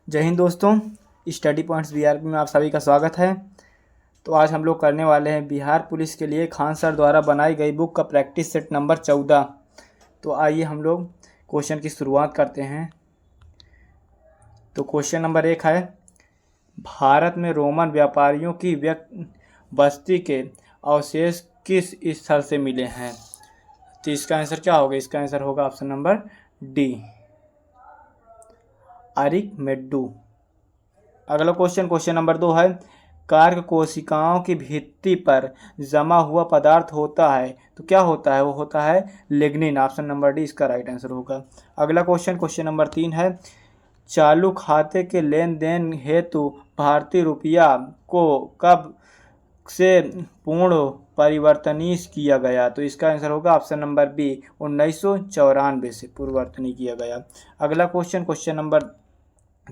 जय हिंद दोस्तों, study points BRP में आप सभी का स्वागत है। तो आज हम लोग करने वाले हैं बिहार पुलिस के लिए खान सर द्वारा बनाई गई बुक का प्रैक्टिस सेट नंबर 14। तो आइए हम लोग क्वेश्चन की शुरुआत करते हैं। तो क्वेश्चन नंबर 1 है, भारत में रोमन व्यापारियों की बस्ती के अवशेष किस स्थल से मिले हैं? तो इसका आंसर क्या होगा? इसका आंसर होगा ऑप्शन नंबर डी, अरिकमेड्डू। अगला क्वेश्चन नंबर 2 है, कार्क कोशिकाओं की भित्ति पर जमा हुआ पदार्थ होता है तो क्या होता है? वो होता है लिग्निन। ऑप्शन नंबर डी इसका राइट आंसर होगा। अगला क्वेश्चन नंबर 3 है, चालू खाते के लेन देन हेतु भारतीय रुपया को कब से पूर्ण परिवर्तनीय किया गया? तो इसका आंसर होगा ऑप्शन नंबर बी, 1994 से पूर्ववर्तनीय किया गया। अगला क्वेश्चन नंबर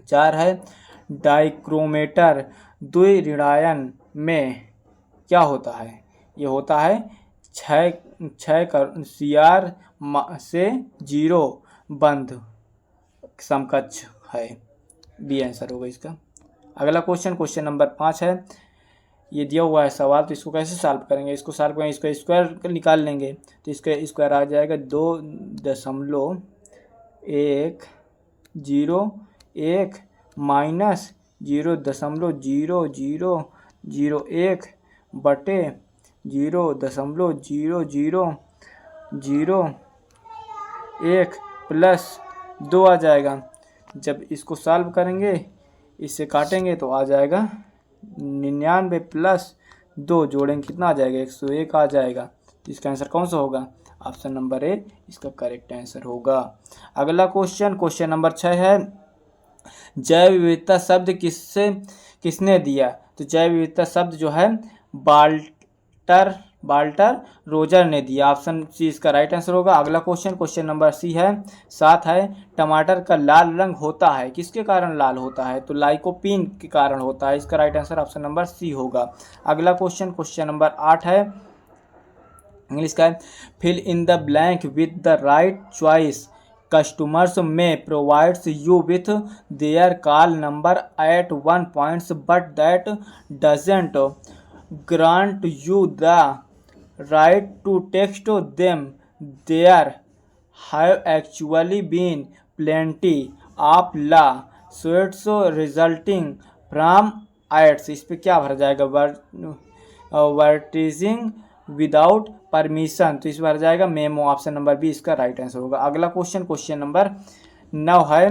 4 है, डाइक्रोमेटर द्विऋणायन में क्या होता है? ये होता है क्षय CR से 0 बंध समकक्ष है। बी आंसर होगा इसका। अगला क्वेश्चन नंबर 5 है, ये दिया हुआ है सवाल, तो इसको कैसे सॉल्व करेंगे? इसको सॉल्व करेंगे, इसका स्क्वायर निकाल लेंगे तो इसका स्क्वायर आ जाएगा 2.101 माइनस 0.0001 बटे 0.0001 प्लस 2 आ जाएगा। जब इसको सॉल्व करेंगे, इससे काटेंगे तो आ जाएगा 99 प्लस 2 जोड़ेंगे कितना आ जाएगा? 101 आ जाएगा। इसका आंसर कौन सा होगा? ऑप्शन नंबर ए इसका करेक्ट आंसर होगा। अगला क्वेश्चन नंबर 6 है, जैव विविधता शब्द किसने दिया? तो जैव विविधता शब्द जो है बाल्टर रोजर ने दिया। ऑप्शन सी इसका राइट आंसर होगा। अगला क्वेश्चन नंबर सी है 7 है, टमाटर का लाल रंग होता है किसके कारण लाल होता है? तो लाइकोपीन के कारण होता है। इसका right answer option number C होगा। अगला क्वेश्चन नंबर 8 है, इंग्लिश का है, fill in the blank with the right choice, customers may provides you with their call number at one points but that doesn't grant you the right to text them. There have actually been plenty of lawsuits resulting from ads. इस पे क्या भर जाएगा? advertising without permission, तो इस बार जाएगा memo. Option number B इसका right answer होगा। अगला क्वेश्चन नंबर 9 है,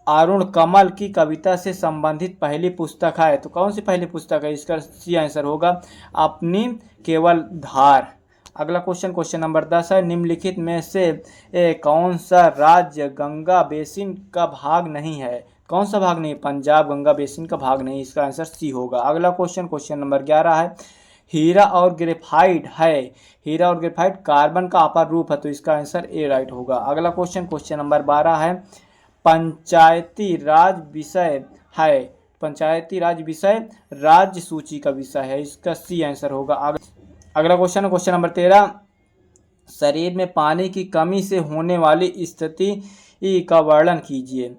अरुण कमल की कविता से संबंधित पहली पुस्तक है तो कौन सी पहली पुस्तक है? इसका सी आंसर होगा अपनी केवल धार। अगला क्वेश्चन नंबर 10 है, निम्नलिखित में से कौन सा राज्य गंगा बेसिन का भाग नहीं है? कौन सा भाग नहीं? पंजाब गंगा बेसिन का भाग नहीं। इसका आंसर सी होगा। अगला क्वेश्चन नंबर 11 है, हीरा और ग्रेफाइट है, हीरा और ग्रेफाइट कार्बन का अपर रूप है तो इसका आंसर ए राइट होगा। अगला क्वेश्चन नंबर 12 है, पंचायती राज विषय है, पंचायती राज विषय राज्य सूची का विषय है। इसका सी आंसर होगा। अगला क्वेश्चन नंबर 13, शरीर में पानी की कमी से होने वाली स्थिति का वर्णन कीजिए।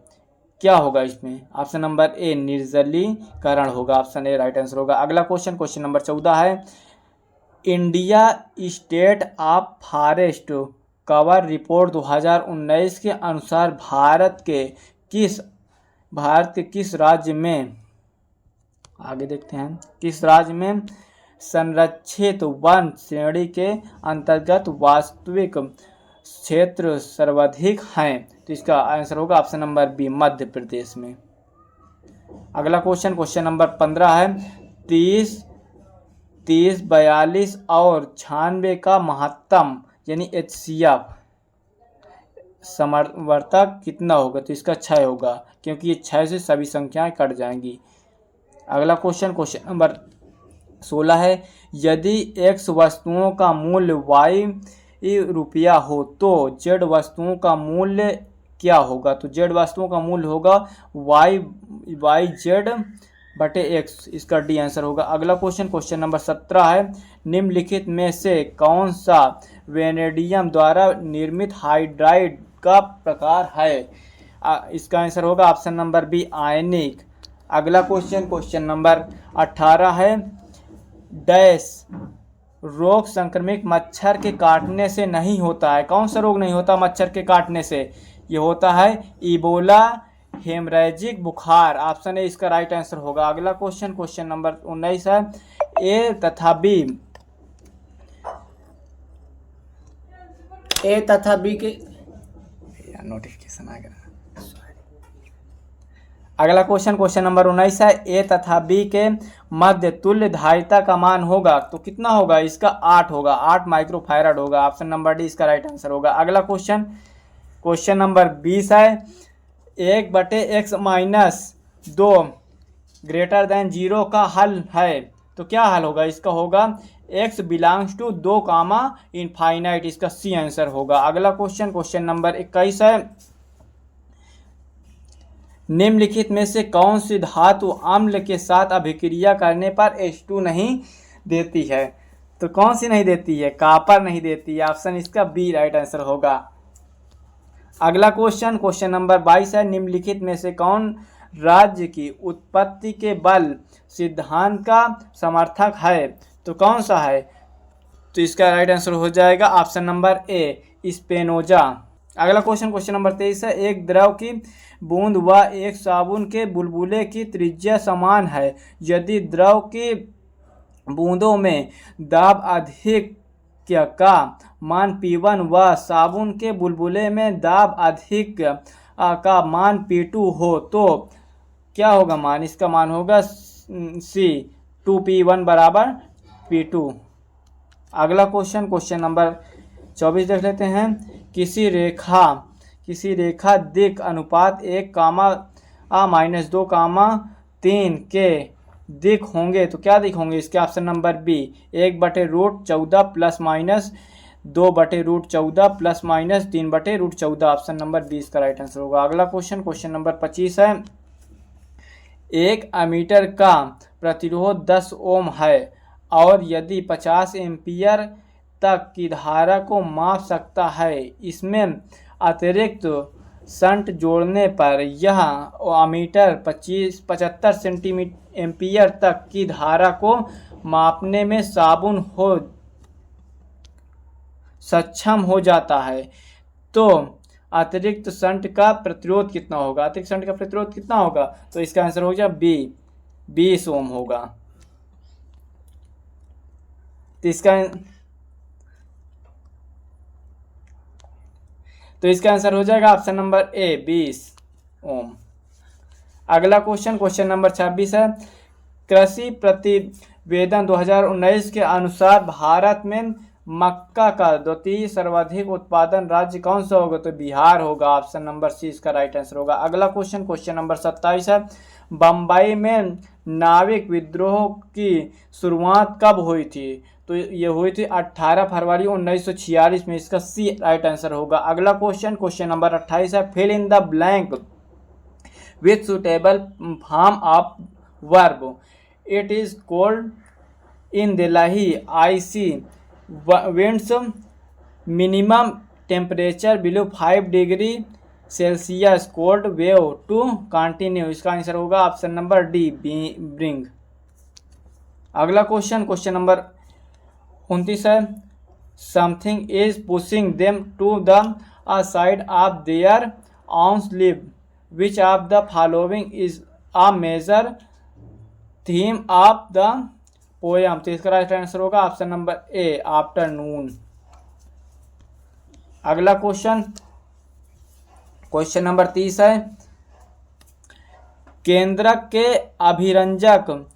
क्या होगा इसमें? ऑप्शन नंबर ए निर्जलीकरण होगा। ऑप्शन ए राइट आंसर होगा। अगला क्वेश्चन नंबर 14 है, India state of forest cover report 2019 के अनुसार भारत के किस राज्य में, आगे देखते हैं, किस राज्य में संरक्षित वन श्रेणी के अंतर्गत वास्तविक क्षेत्र सर्वाधिक हैं? तो इसका आंसर होगा option number B, Madhya Pradesh में। अगला क्वेश्चन नंबर 15 है, 30, 42 और 96 का महत्तम यानी HCF समवर्तक कितना होगा? तो इसका 6 होगा क्योंकि ये 6 से सभी संख्याएं कट जाएंगी। अगला क्वेश्चन नंबर 16 है, यदि X वस्तुओं का मूल्य Y रुपया हो तो Z वस्तुओं का मूल्य क्या होगा? तो Z वस्तुओं का मूल्य होगा YZ बटे X। इसका डी आंसर होगा। अगला क्वेश्चन नंबर 17 है, निम्नलिखित में से कौन सा वेनेडियम द्वारा निर्मित हाइड्राइड का प्रकार है? इसका आंसर होगा ऑप्शन नंबर बी आयनिक। अगला क्वेश्चन नंबर 18 है, डैश रोग संक्रमित मच्छर के काटने से नहीं होता है। कौन सा रोग नहीं होता मच्छर के काटने से? ये होता है इबोला, हेमरेजिक बुखार। ऑप्शन ए इसका राइट आंसर होगा। अगला क्वेश्चन नंबर 19 है, ए तथा बी के नोटिफिकेशन आ गया। अगला क्वेश्चन नंबर 19 है, ए तथा बी के मध्य तुल्य धारिता का मान होगा तो कितना होगा? इसका 8 होगा, 8 माइक्रोफैराड होगा। ऑप्शन नंबर डी इसका राइट आंसर होगा। अगला क्वेश्चन नंबर 20 है, 1/x-2 ग्रेटर देन 0 का हल है तो क्या हल होगा? इसका होगा x belongs to 2 comma infinite. इसका सी आंसर होगा। अगला क्वेश्चन नंबर 21 है, निम्नलिखित में से कौन सी धातु अम्ल के साथ अभिक्रिया करने पर H2 नहीं देती है? तो कौन सी नहीं देती है? कॉपर नहीं देती है। ऑप्शन इसका बी राइट आंसर होगा। अगला क्वेश्चन नंबर 22 है, निम्नलिखित में से कौन राज्य की उत्पत्ति के बल सिद्धांत का समर्थक है? तो कौन सा है? तो इसका राइट आंसर हो जाएगा ऑप्शन नंबर ए स्पेनोजा। अगला क्वेश्चन नंबर 23 है, एक द्रव की बूंद व एक साबुन के बुलबुले की त्रिज्या समान है। यदि द्रव की बूंदों में दाब अधिक का मान P1 व साबुन के बुलबुले में दाब अधिक का मान P2 हो तो क्या होगा मान? इसका मान होगा C 2P1 बराबर P2। अगला क्वेश्चन नंबर 24 देख लेते हैं, किसी रेखा दिक् अनुपात 1,-2,3 के दिक् होंगे तो क्या दिक् होंगे? इसके option number B 1/√14 plus minus 2/√14 plus minus 3/√14। Option number B इसका राइट आंसर होगा। अगला क्वेश्चन नंबर 25 है, एक एमीटर का प्रतिरोध 10 ओम है और यदि 50 एम्पियर तक की धारा को माप सकता है, इसमें अतिरिक्त शंट जोड़ने पर यह एमीटर 75 सेंटीमीटर एम्पियर तक की धारा को मापने में सक्षम हो जाता है तो अतिरिक्त शंट का प्रतिरोध कितना होगा? अतिरिक्त शंट का प्रतिरोध कितना होगा? तो इसका आंसर हो जाए बी 20 ओम होगा। तो इसका आंसर हो जाएगा ऑप्शन नंबर ए 20 ओम। अगला क्वेश्चन नंबर 26 है, कृषि प्रतिवेदन 2019 के अनुसार भारत में मक्का का द्वितीय सर्वाधिक उत्पादन राज्य कौन सा होगा? तो बिहार होगा। ऑप्शन नंबर सी इसका राइट आंसर होगा। अगला क्वेश्चन नंबर 27 है, बम्बई में नाविक विद्रोह की शुरुआत कब हुई थी? तो ये हुई थी 18 फरवरी 1946 में। इसका सी राइट आंसर होगा। अगला क्वेश्चन नंबर 28 है, fill in the blank with suitable form of verb. It is cold in Delhi, icy winds, minimum temperature below 5 degree Celsius, cold wave to continue. इसका आंसर होगा ऑप्शन नंबर डी ब्रिंग। अगला question number 29 है, something is pushing them to the side of their arms live, which of the following is a major theme of the poem. तो इसका right answer होगा option number A afternoon. अगला question number 30 है, केंद्रक के अभिरंजक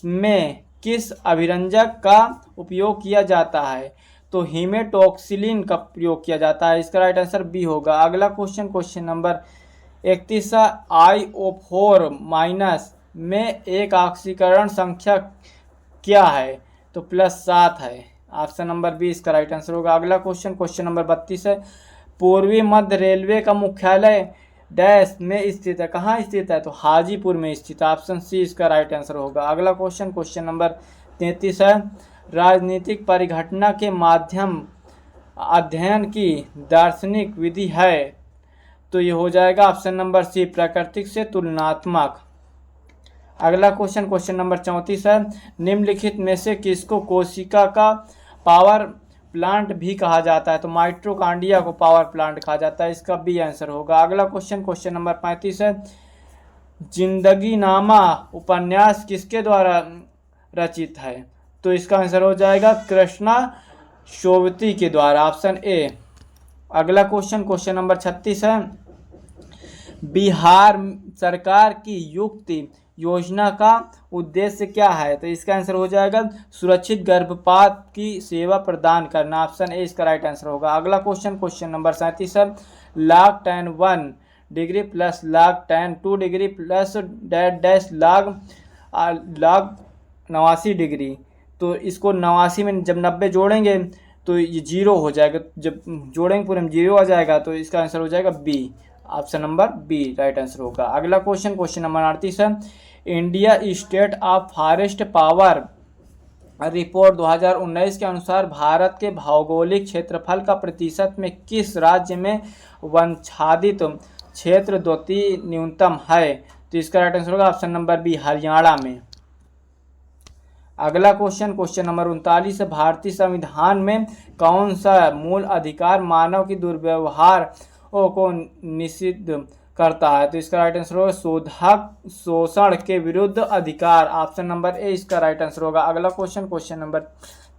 में किस अभिरंजक का उपयोग किया जाता है? तो हीमेटॉक्सिलिन का प्रयोग किया जाता है। इसका राइट आंसर बी होगा। अगला क्वेश्चन नंबर 31 है, IO4 माइनस में एक ऑक्सीकरण संख्या क्या है? तो +7 है। ऑप्शन नंबर बी इसका राइट आंसर होगा। अगला क्वेश्चन नंबर 32 है, पूर्वी मध्य रेलवे का मुख्यालय डैश में स्थित है। कहाँ स्थित है? तो हाजीपुर में स्थित है। ऑप्शन सी इसका राइट आंसर होगा। अगला क्वेश्चन नंबर 33 है, राजनीतिक परिघटना के माध्यम अध्ययन की दार्शनिक विधि है तो ये हो जाएगा ऑप्शन नंबर सी, प्राकृतिक से तुलनात्मक। अगला क्वेश्चन नंबर 34 है, निम्नलिखित में से किसको कोशिका का पावर प्लांट भी कहा जाता है? तो माइटोकॉन्ड्रिया को पावर प्लांट कहा जाता है, इसका बी आंसर होगा। अगला क्वेश्चन नंबर 35 है, जिंदगीनामा उपन्यास किसके द्वारा रचित है? तो इसका आंसर हो जाएगा कृष्णा सोबती के द्वारा, ऑप्शन ए। अगला क्वेश्चन नंबर 36 है, बिहार सरकार की युक्ति योजना का उद्देश्य क्या है? तो इसका आंसर हो जाएगा सुरक्षित गर्भपात की सेवा प्रदान करना, ऑप्शन ए इसका राइट आंसर होगा। अगला क्वेश्चन नंबर 37 है, log tan 1 degree plus log tan 2 degree plus dash log 89 degree, तो इसको 89 में जब 90 जोड़ेंगे तो ये 0 हो जाएगा, जब जोड़ेंगे पूरे में 0 आ जाएगा, तो इसका आंसर हो जाएगा B, option number B right answer होगा। अगला क्वेश्चन नंबर 38 है, India state of forest power report 2019 के अनुसार भारत के भौगोलिक क्षेत्रफल का प्रतिशत में किस राज्य में वनाच्छादित क्षेत्र द्वितीय न्यूनतम है? तो इसका राइट आंसर होगा ऑप्शन नंबर बी, हरियाणा में। अगला क्वेश्चन नंबर 39 है, भारतीय संविधान में कौन सा मूल अधिकार मानव की दुर्व्यवहार को निषिद्ध करता है? तो इसका राइट आंसर होगा शोषण के विरुद्ध अधिकार, ऑप्शन नंबर ए इसका राइट आंसर होगा। अगला क्वेश्चन नंबर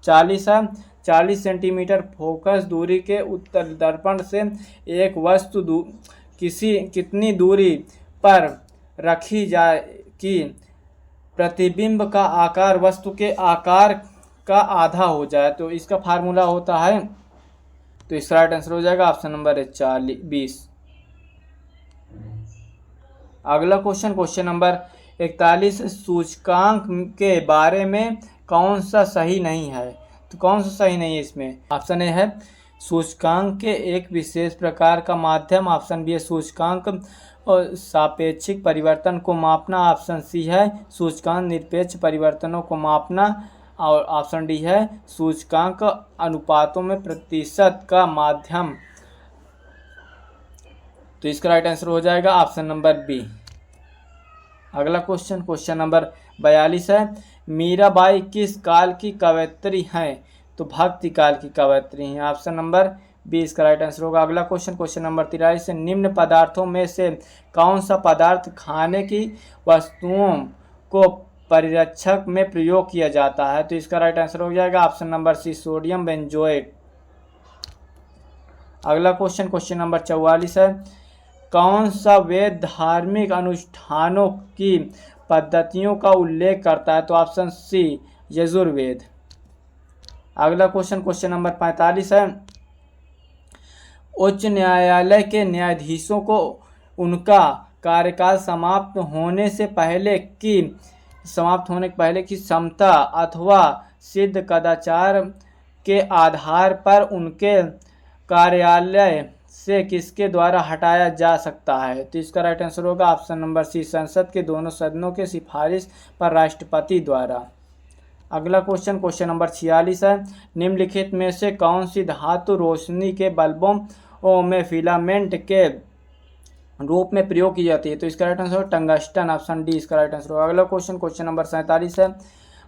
40 है, 40 सेंटीमीटर फोकस दूरी के उत्तल दर्पण से एक वस्तु कितनी दूरी पर रखी जाए कि प्रतिबिंब का आकार वस्तु के आकार का आधा हो जाए? तो इसका फार्मूला होता है, तो इसका राइट आंसर हो जाएगा ऑप्शन नंबर 20। अगला क्वेश्चन नंबर 41, सूचकांक के बारे में कौन सा सही नहीं है? तो कौन सा सही नहीं है इसमें? ऑप्शन ए है सूचकांक के एक विशेष प्रकार का माध्यम, ऑप्शन बी है सूचकांक और सापेक्षिक परिवर्तन को मापना, ऑप्शन सी है सूचकांक निरपेक्ष परिवर्तनों को मापना, और ऑप्शन डी है सूचकांक अनुपातों में प्रतिशत का माध्यम। तो इसका राइट आंसर हो जाएगा ऑप्शन नंबर बी। अगला क्वेश्चन नंबर 42 है, मीराबाई किस काल की कवयित्री हैं? तो भक्ति काल की कवयित्री हैं, ऑप्शन नंबर बी इसका राइट आंसर होगा। अगला क्वेश्चन नंबर 43 है, निम्न पदार्थों में से कौन सा पदार्थ खाने की वस्तुओं को परिरक्षक में प्रयोग किया जाता है? तो इसका राइट आंसर हो जाएगा option number C, sodium benzoate. अगला क्वेश्चन नंबर 44 है, कौन सा वेद धार्मिक अनुष्ठानों की पद्धतियों का उल्लेख करता है? तो ऑप्शन सी, यजुर्वेद। अगला क्वेश्चन नंबर 45 है, उच्च न्यायालय के न्यायाधीशों को उनका कार्यकाल समाप्त होने के पहले की क्षमता अथवा सिद्ध कदाचार के आधार पर उनके कार्यालय से किसके द्वारा हटाया जा सकता है? तो इसका राइट आंसर होगा ऑप्शन नंबर सी, संसद के दोनों सदनों के सिफारिश पर राष्ट्रपति द्वारा। अगला क्वेश्चन नंबर 46 है, निम्नलिखित में से कौन सी धातु रोशनी के बल्बों में फिलामेंट के रूप में प्रयोग की जाती है? तो इसका राइट आंसर होगा टंगस्टन, ऑप्शन डी इसका राइट आंसर होगा। अगला क्वेश्चन नंबर 47 है,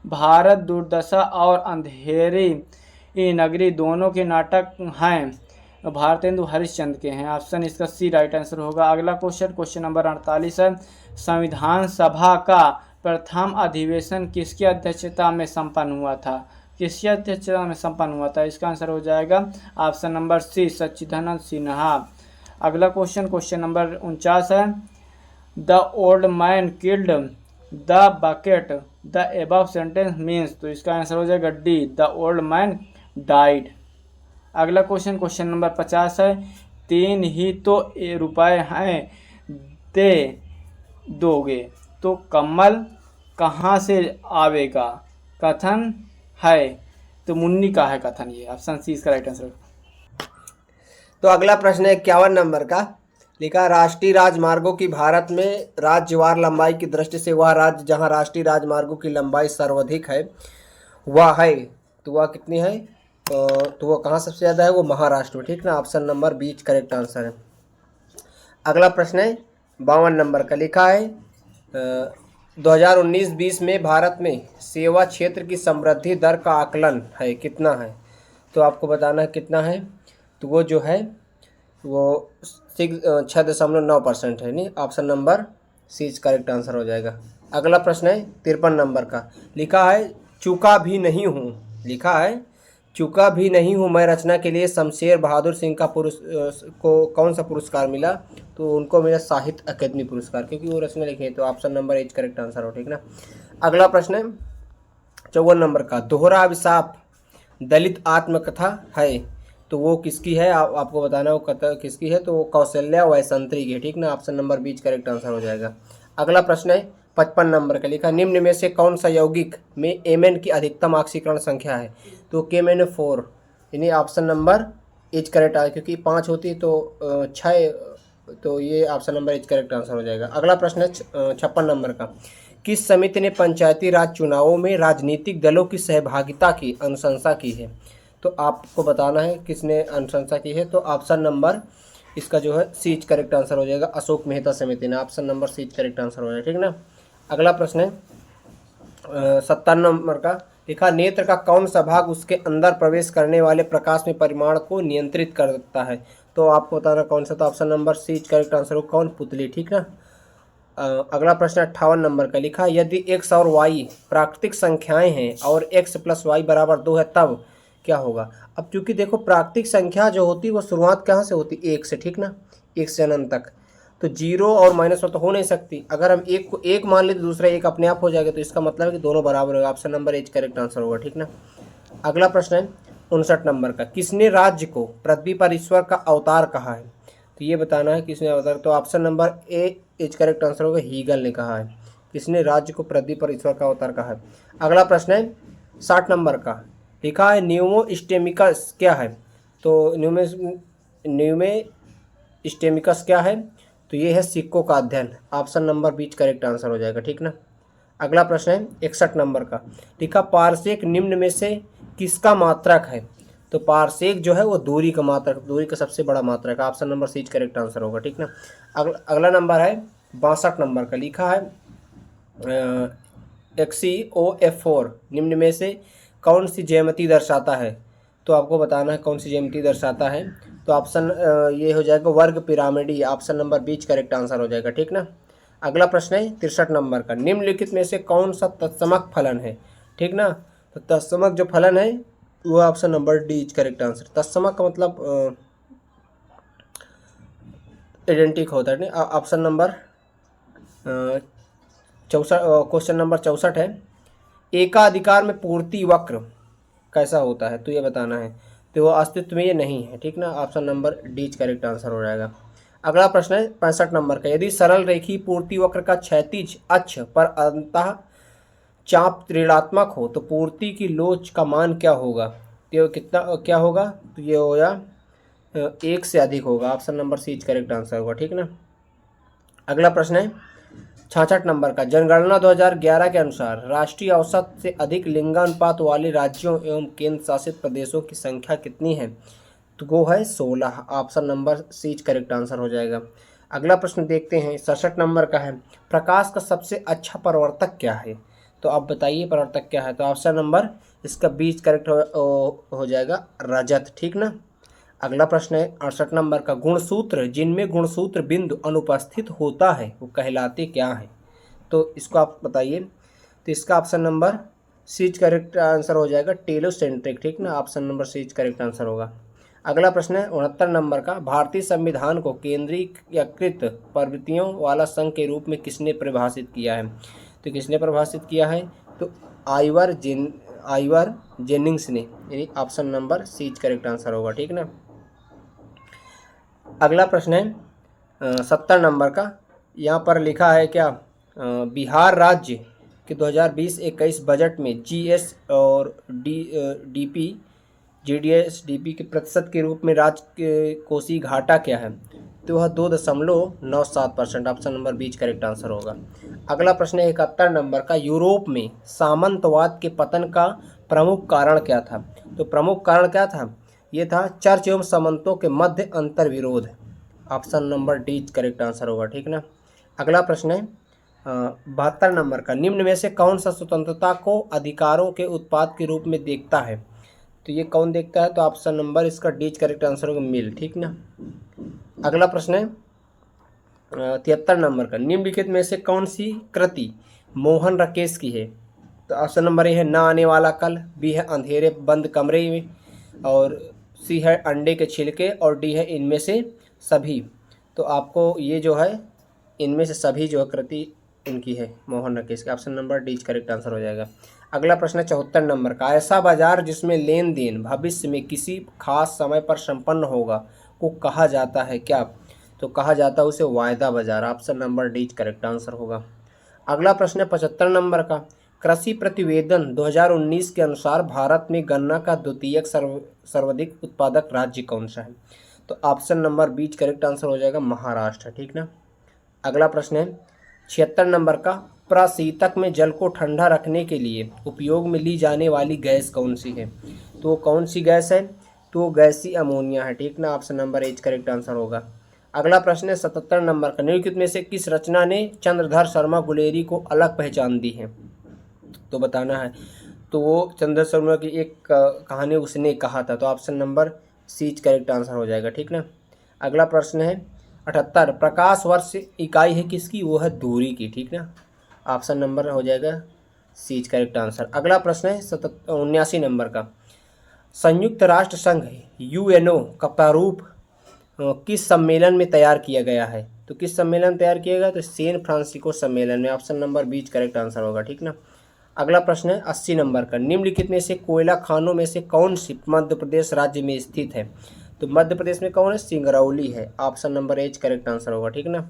भारत दुर्दशा और अंधेरी नगरी दोनों के नाटक हैं, भारतेंदु हरिश्चंद्र के हैं, ऑप्शन इसका सी राइट आंसर होगा। अगला क्वेश्चन नंबर 48 है, संविधान सभा का प्रथम अधिवेशन किसकी अध्यक्षता में संपन्न हुआ था? किसकी अध्यक्षता में संपन्न हुआ था? इसका आंसर हो जाएगा ऑप्शन नंबर सी, सच्चिदानंद सिन्हा। अगला क्वेश्चन नंबर 49 है, the old man killed the bucket the above sentence means? तो इसका आंसर हो जाएगा D, the old man died. अगला क्वेश्चन नंबर 50 है, 3 ही तो रुपए हैं दे दोगे, तो कमल कहाँ से आवेगा? कथन है, तो मुन्नी का है कथन, ये ऑप्शन सी इसका राइट आंसर। तो अगला प्रश्न है 51 नंबर का, लिखा राष्ट्रीय राजमार्गों की भारत में राज्यवार लंबाई की दृष्टि से वह राज्य जहां राष्ट्रीय राजमार्गों की लंबाई सर्वाधिक है वह है, तो वह कितनी है? तो वह कहाँ सबसे ज़्यादा है? वो महाराष्ट्र में, ठीक ना, option number B correct answer है। अगला प्रश्न है 52 नंबर का, लिखा है 2019-20 में भारत में सेवा क्षेत्र की समृद्धि दर का आकलन है कितना है। तो आपको बताना है कितना है। तो वो जो है वो 6.9% है। नहीं, option number C is correct answer हो जाएगा। अगला प्रश्न है 53 नंबर का, लिखा है चूका भी नहीं हूँ, लिखा है चूका भी नहीं हूँ मैं रचना के लिए शमशेर बहादुर सिंह का को कौन सा पुरस्कार मिला। तो उनको मिला साहित्य अकादमी पुरस्कार, क्योंकि वो रचना लिखे हैं। तो option number H correct answer हो, ठीक ना। अगला प्रश्न है 54 नंबर का, दोहरा अभिशाप दलित आत्मकथा है, तो वो किसकी है। आपको बताना वो कथा किसकी है। तो वो कौशल्या वैसंत्री की है, ठीक ना। Option number B correct answer हो जाएगा। अगला प्रश्न है 55 नंबर का, लिखा निम्न में से कौन सा यौगिक में एमएन की अधिकतम ऑक्सीकरण संख्या है। तो KMnO4, यानी ऑप्शन नंबर एच करेक्ट आया, क्योंकि 5 होती तो 6, तो ये option number H correct answer हो जाएगा। अगला प्रश्न है 56 नंबर का, किस समिति ने पंचायती राज चुनावों में राजनीतिक दलों की सहभागिता की अनुशंसा की है। तो आपको बताना है किसने अनुशंसा की है। तो ऑप्शन नंबर इसका जो है सी करेक्ट आंसर हो जाएगा, अशोक मेहता समिति ने। Option number C correct answer हो जाएगा, ठीक ना। अगला प्रश्न है 57 नंबर का, लिखा नेत्र का कौन सा भाग उसके अंदर प्रवेश करने वाले प्रकाश में परिमाण को नियंत्रित करता है। तो आपको बताना कौन सा। तो option number C correct answer हो, कौन, पुतली, ठीक ना। अगला प्रश्न 58 नंबर का, लिखा यदि x और y प्राकृतिक संख्याएं हैं और x + y = 2 है तब क्या होगा। अब चूंकि देखो प्राकृतिक संख्या जो होती है वो शुरुआत कहाँ से होती है, 1 से, ठीक ना, 1 से अनंत तक। तो 0 और -1 तो हो नहीं सकती। अगर हम एक को 1 मान ले तो दूसरा 1 अपने आप हो जाएगा, तो इसका मतलब है कि दोनों बराबर होगा। Option number H correct answer होगा, ठीक ना। अगला प्रश्न है 59 नंबर का, किसने राज्य को पृथ्वी पर ईश्वर का अवतार कहा है। तो ये बताना है किसने अवतार। तो option number A H correct answer होगा, हीगल ने कहा है। किसने राज्य को पृथ्वी पर ईश्वर का अवतार कहा है। अगला प्रश्न है 60 नंबर का, लिखा है न्यूमोस्टेमिकस क्या है। तो न्यूमेस्टेमिकस क्या है। तो ये है सिक्कों का अध्ययन। ऑप्शन नंबर बीच करेक्ट आंसर हो जाएगा, ठीक ना। अगला प्रश्न है 61 नंबर का, लिखा पारसेक निम्न में से किसका मात्रक है। तो पारसेक जो है वो दूरी का मात्रक, दूरी का सबसे बड़ा मात्रक है। Option number C correct answer होगा, ठीक ना। अगला नंबर है 62 नंबर का, लिखा है XeOF4 निम्न में से कौन सी ज्यामिति दर्शाता है। तो आपको बताना है कौन सी ज्यामिति दर्शाता है। तो ऑप्शन ये हो जाएगा वर्ग पिरामिडी। ऑप्शन नंबर बीच करेक्ट आंसर हो जाएगा, ठीक ना। अगला प्रश्न है 63 नंबर का, निम्नलिखित में से कौन सा तत्समक फलन है, ठीक ना। तो तत्समक जो फलन है वो option number D correct answer. तत्समक का मतलब आइडेंटिक होता है। ऑप्शन नंबर 64, क्वेश्चन नंबर 64 है, एकाधिकार में पूर्ति वक्र कैसा होता है। तो ये बताना है। तो वो अस्तित्व में ये नहीं है, ठीक ना। Option number D correct answer हो जाएगा। अगला प्रश्न है 65 नंबर का, यदि सरल रेखी पूर्ति वक्र का क्षैतिज अक्ष पर अंतः चाप ऋणात्मक हो तो पूर्ति की लोच का मान क्या होगा। तो कितना क्या होगा। तो ये होगा 1 से अधिक होगा। Option number C correct answer होगा, ठीक ना। अगला प्रश्न है 66 नंबर का, जनगणना 2011 के अनुसार राष्ट्रीय औसत से अधिक लिंगानुपात वाले राज्यों एवं केंद्र शासित प्रदेशों की संख्या कितनी है। तो वो है 16। Option number C correct answer हो जाएगा। अगला प्रश्न देखते हैं 67 नंबर का है, प्रकाश का सबसे अच्छा परावर्तक क्या है। तो आप बताइए परावर्तक क्या है। तो ऑप्शन नंबर इसका बीच करेक्ट हो जाएगा, रजत, ठीक ना। अगला प्रश्न है 68 नंबर का, गुणसूत्र जिनमें गुणसूत्र बिंदु अनुपस्थित होता है वो कहलाते क्या है। तो इसको आप बताइए। तो इसका option number C correct answer हो जाएगा, टेलोसेंट्रिक, ठीक ना। Option number C correct answer होगा। अगला प्रश्न है 69 नंबर का, भारतीय संविधान को केंद्रीकृत प्रवृत्तियों वाला संघ के रूप में किसने परिभाषित किया है। तो किसने परिभाषित किया है। तो आइवर जेनिंग्स ने, यानी option number C correct answer होगा, ठीक ना। अगला प्रश्न है 70 नंबर का, यहाँ पर लिखा है क्या, बिहार राज्य के 2020-21 बजट में जीएस और जीडीपी के प्रतिशत के रूप में राज्य के कोसी घाटा क्या है। तो वह 2.97%। ऑप्शन नंबर बीच करेक्ट आंसर होगा। अगला प्रश्न है 71 नंबर का, यूरोप में सामंतवाद के पतन का प्रमुख कारण क्या था। तो प्रमुख कारण क्या था। ये था चर्च एवं सामंतों के मध्य अंतर विरोध। Option number D correct answer होगा, ठीक ना। अगला प्रश्न है 72 नंबर का, निम्न में से कौन सा स्वतंत्रता को अधिकारों के उत्पाद के रूप में देखता है? तो ये कौन देखता है? तो ऑप्शन नंबर इसका डी करेक्ट आंसर होगा, मिल, ठीक ना। अगला प्रश्न है 73 नंबर का, निम्नलिखित में से कौन सी कृति मोहन राकेश की है? तो ऑप्शन नंबर ए है ना आने वाला कल, बी है अंधेरे बंद कमरे में, और सी है अंडे के छिलके, और डी है इनमें से सभी। तो आपको ये जो है इनमें से सभी जो है कृति इनकी है मोहन राकेश की। Option number D correct answer हो जाएगा। अगला प्रश्न है 74 नंबर का, ऐसा बाजार जिसमें लेन देन भविष्य में किसी खास समय पर संपन्न होगा को कहा जाता है क्या? तो कहा जाता है उसे वायदा बाजार। Option number D correct answer होगा। अगला प्रश्न है 75 नंबर का, कृषि प्रतिवेदन 2019 के अनुसार भारत में गन्ना का द्वितीयक सर्वाधिक उत्पादक राज्य कौन सा है? तो option number B correct answer हो जाएगा, महाराष्ट्र, ठीक ना। अगला प्रश्न है 76 नंबर का, प्रशीतक में जल को ठंडा रखने के लिए उपयोग में ली जाने वाली गैस कौन सी है? तो कौन सी गैस है? तो गैसीय अमोनिया है, ठीक ना। Option number H correct answer होगा। अगला प्रश्न है 77 नंबर का, निम्नलिखित में से किस रचना ने चंद्रधर शर्मा गुलेरी को अलग पहचान दी है? तो बताना है। तो वो चंद्रधर शर्मा की एक कहानी उसने कहा था, तो option number C correct answer हो जाएगा, ठीक ना। अगला प्रश्न है 78, प्रकाश वर्ष इकाई है किसकी? वो है दूरी की, ठीक ना। ऑप्शन नंबर हो जाएगा सी करेक्ट आंसर। अगला प्रश्न है 79 नंबर का, संयुक्त राष्ट्र संघ यूएनओ का प्रारूप किस सम्मेलन में तैयार किया गया है? तो किस सम्मेलन में तैयार किया गया? तो सैन फ्रांसिस्को सम्मेलन में। Option number B correct answer होगा, ठीक ना। अगला प्रश्न है 80 नंबर का, निम्नलिखित में से कोयला खानों में से कौन सी मध्य प्रदेश राज्य में स्थित है? तो मध्य प्रदेश में कौन है? सिंगरौली है। Option number H correct answer होगा, ठीक ना।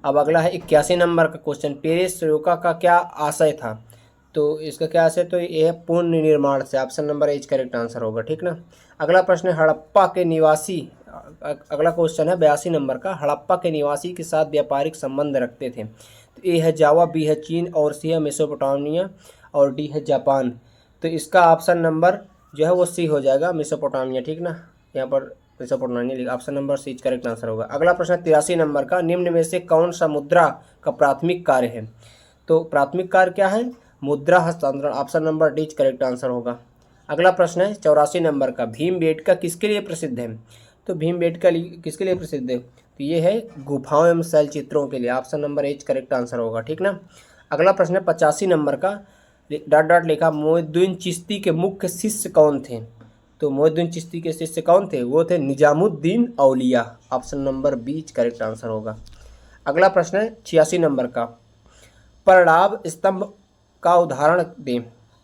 अब अगला है 81 नंबर का क्वेश्चन, पेरेस्ट्रोइका का क्या आशय था? तो इसका क्या आशय? तो ये है पुनर्निर्माण से। Option number H correct answer होगा, ठीक ना। अगला प्रश्न है हड़प्पा के निवासी, अगला क्वेश्चन है 82 नंबर का, हड़प्पा के निवासी के साथ व्यापारिक संबंध रखते थे? तो ए है जावा, बी है चीन, और सी है मेसोपोटामिया, और डी है जापान। तो इसका ऑप्शन नंबर जो है वो सी हो जाएगा, मेसोपोटामिया, ठीक ना। यहाँ पर मेसोपोटामिया लिखा, option number C correct answer होगा। अगला प्रश्न 83 नंबर का, निम्न में से कौन सा मुद्रा का प्राथमिक कार्य है? तो प्राथमिक कार्य क्या है? मुद्रा हस्तांतरण। Option number D correct answer होगा। अगला प्रश्न है 84 नंबर का, भीमबेटका किसके लिए प्रसिद्ध है? तो भीमबेटका किसके लिए प्रसिद्ध है? तो ये है गुफाओं एवं शैल चित्रों के लिए। Option number H correct answer होगा, ठीक ना। अगला प्रश्न है 85 नंबर का, डॉट डॉट लिखा, मोइनुद्दीन चिश्ती के मुख्य शिष्य कौन थे? तो मोइनुद्दीन चिश्ती के शिष्य कौन थे? वो थे Nizamuddin Auliya. Option number B correct answer होगा। अगला प्रश्न है 86 नंबर का, प्रणाब स्तंभ का उदाहरण दें।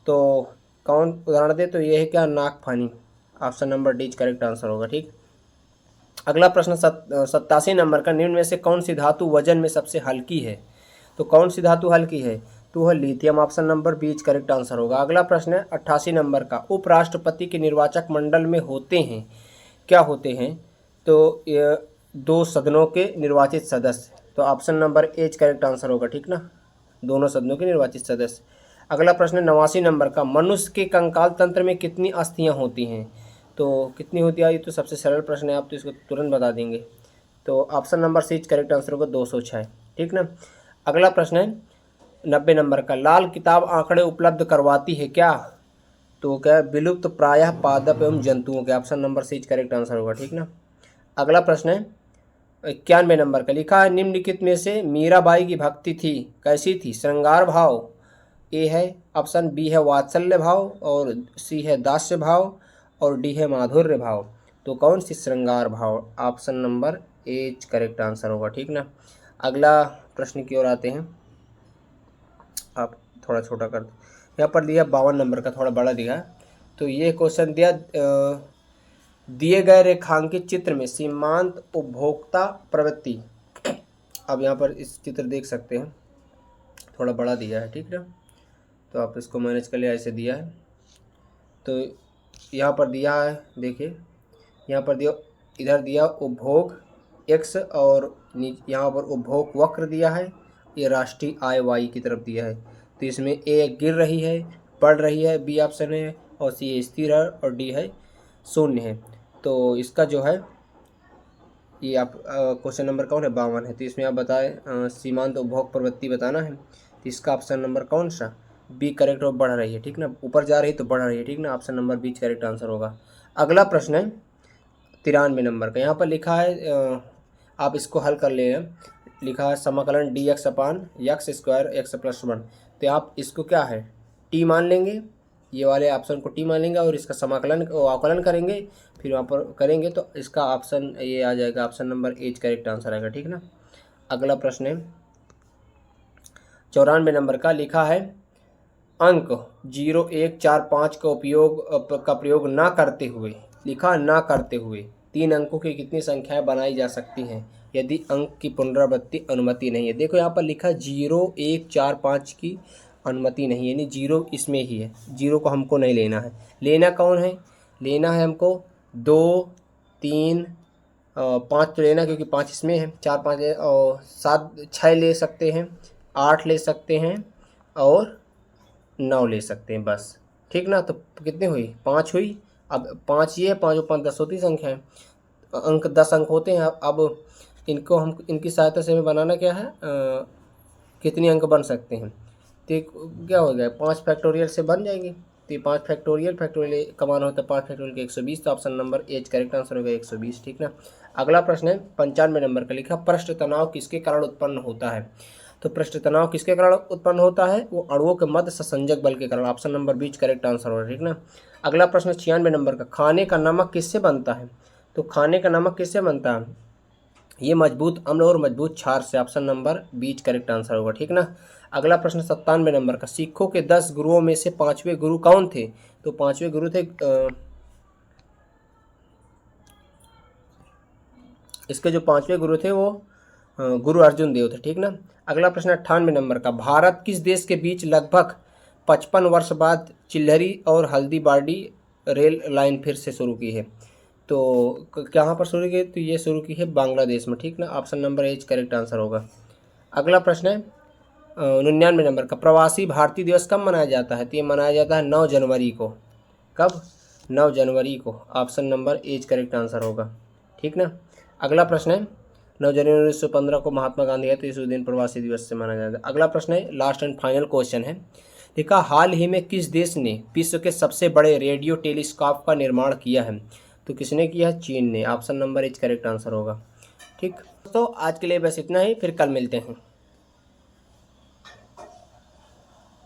तो कौन उदाहरण दे? तो ये है क्या? नागफनी। Option number D correct answer होगा, ठीक। अगला प्रश्न 87 नंबर का, निम्न में से कौन सी धातु वजन में सबसे हल्की है? तो कौन सी धातु हल्की है? तो है lithium. Option number B correct answer होगा। अगला प्रश्न है 88 नंबर का, उपराष्ट्रपति के निर्वाचक मंडल में होते हैं, क्या होते हैं? तो ये 2 सदनों के निर्वाचित सदस्य। तो option number H correct answer होगा, ठीक ना, दोनों सदनों के निर्वाचित सदस्य। अगला प्रश्न 89 नंबर का, मनुष्य के कंकाल तंत्र में कितनी अस्थियां होती हैं? तो कितनी होती है? ये तो सबसे सरल प्रश्न है, आप तो इसको तुरंत बता देंगे। तो option number C correct answer होगा 206, ठीक ना। अगला प्रश्न है 90 नंबर का, लाल किताब आंकड़े उपलब्ध करवाती है क्या? तो क्या? विलुप्त प्रायः पादप एवं जंतुओं के। Option number C correct answer होगा, ठीक ना। अगला प्रश्न है 91 नंबर का, लिखा है निम्नलिखित में से मीराबाई की भक्ति थी, कैसी थी? श्रृंगार भाव। ए है ऑप्शन बी है वात्सल्य भाव, और सी है दास्य भाव, और डी है माधुर्य भाव। तो कौन सी? श्रृंगार भाव। Option number A correct answer होगा, ठीक ना। अगला प्रश्न की ओर आते हैं, आप थोड़ा छोटा कर दो। यहाँ पर दिया 52 नंबर का, थोड़ा बड़ा दिया है। तो ये क्वेश्चन दिया, दिए गए रेखांकित चित्र में सीमांत उपभोक्ता प्रवृत्ति। अब यहाँ पर इस चित्र देख सकते हैं, थोड़ा बड़ा दिया है, ठीक ना। तो आप इसको मैनेज कर लिया, ऐसे दिया है। तो यहाँ पर दिया है, देखिए यहाँ पर दिया, इधर दिया उपभोग एक्स, और यहाँ पर उपभोग वक्र दिया है, ये राष्ट्रीय आय वाई की तरफ दिया है। तो इसमें ए गिर रही है, बढ़ रही है, बी ऑप्शन है, और सी स्थिर है, और डी है शून्य है। तो इसका जो है ये आप क्वेश्चन नंबर कौन है 52 है। तो इसमें आप बताएं सीमांत उपभोग प्रवृत्ति बताना है। तो इसका ऑप्शन नंबर कौन सा बी करेक्ट और बढ़ रही है, ठीक ना, ऊपर जा रही है तो बढ़ रही है, ठीक ना, option number B correct answer होगा। अगला प्रश्न है 93 नंबर का। यहाँ पर लिखा है आप इसको हल कर ले, लिखा है समाकलन डी एक्स अपान एक्स स्क्वायर एक्स प्लस 1। तो आप इसको क्या है टी मान लेंगे, ये वाले ऑप्शन को टी मान लेंगे और इसका समाकलन अवकलन करेंगे, फिर वहाँ पर करेंगे तो इसका ऑप्शन ये आ जाएगा, option number A correct answer आएगा, ठीक ना। अगला प्रश्न है 94 नंबर का। लिखा है अंक 0 1 4 5 का प्रयोग ना करते हुए, लिखा ना करते हुए 3 अंकों की कितनी संख्याएं बनाई जा सकती हैं यदि अंक की पुनरावृत्ति अनुमति नहीं है। देखो यहाँ पर लिखा 0 1 4 5 की अनुमति नहीं है, यानी 0 इसमें ही है, 0 को हमको नहीं लेना है। लेना कौन है, लेना है हमको 2 3 5 तो लेना, क्योंकि 5 इसमें है, 4 5 और 7 6 ले सकते हैं, 8 ले सकते हैं और 9 ले सकते हैं बस, ठीक ना। तो कितने हुई 5 हुई। अब 5 ये है, 5 और 5 10 होती संख्या है, अंक 10 अंक होते हैं। अब इनको हम इनकी सहायता से हमें बनाना क्या है कितने अंक बन सकते हैं। तो क्या हो गया 5 फैक्टोरियल से बन जाएंगे। तो 5 फैक्टोरियल कमाना होता है 5 फैक्टोरियल के 120। तो option number A correct answer होगा 120, ठीक ना। अगला प्रश्न है 95 नंबर का। लिखा पृष्ठ तनाव किसके कारण उत्पन्न होता है। तो पृष्ठ तनाव किसके कारण उत्पन्न होता है, वो अणुओं के मध्य संसंजक बल के कारण, option number B correct answer होगा, ठीक ना। अगला प्रश्न 96 नंबर का। खाने का नमक किससे बनता है। तो खाने का नमक किससे बनता है, ये मजबूत अम्ल और मजबूत क्षार से, option number B correct answer होगा, ठीक ना। अगला प्रश्न 97 नंबर का। सिखों के 10 गुरुओं में से 5वें गुरु कौन थे। तो 5वें गुरु थे इसके जो 5वें गुरु थे वो गुरु अर्जुन देव थे, ठीक ना। अगला प्रश्न 98 नंबर का। भारत किस देश के बीच लगभग 55 वर्ष बाद चिल्हरी और हल्दीबाड़ी रेल लाइन फिर से शुरू की है। तो कहाँ पर शुरू की, तो ये शुरू की है बांग्लादेश में, ठीक ना, option number A correct answer होगा। अगला प्रश्न है 99 नंबर का। प्रवासी भारतीय दिवस कब मनाया जाता है। तो ये मनाया जाता है 9 जनवरी को। कब, 9 जनवरी को, option number A correct answer होगा, ठीक ना। अगला प्रश्न है 9 जनवरी 1915 को महात्मा गांधी है, तो इस दिन प्रवासी दिवस से माना जाता है। अगला प्रश्न है लास्ट एंड फाइनल क्वेश्चन है। लिखा हाल ही में किस देश ने विश्व के सबसे बड़े रेडियो टेलीस्कोप का निर्माण किया है। तो किसने किया है, चीन ने, option number A correct answer होगा, ठीक। तो आज के लिए बस इतना ही, फिर कल मिलते हैं।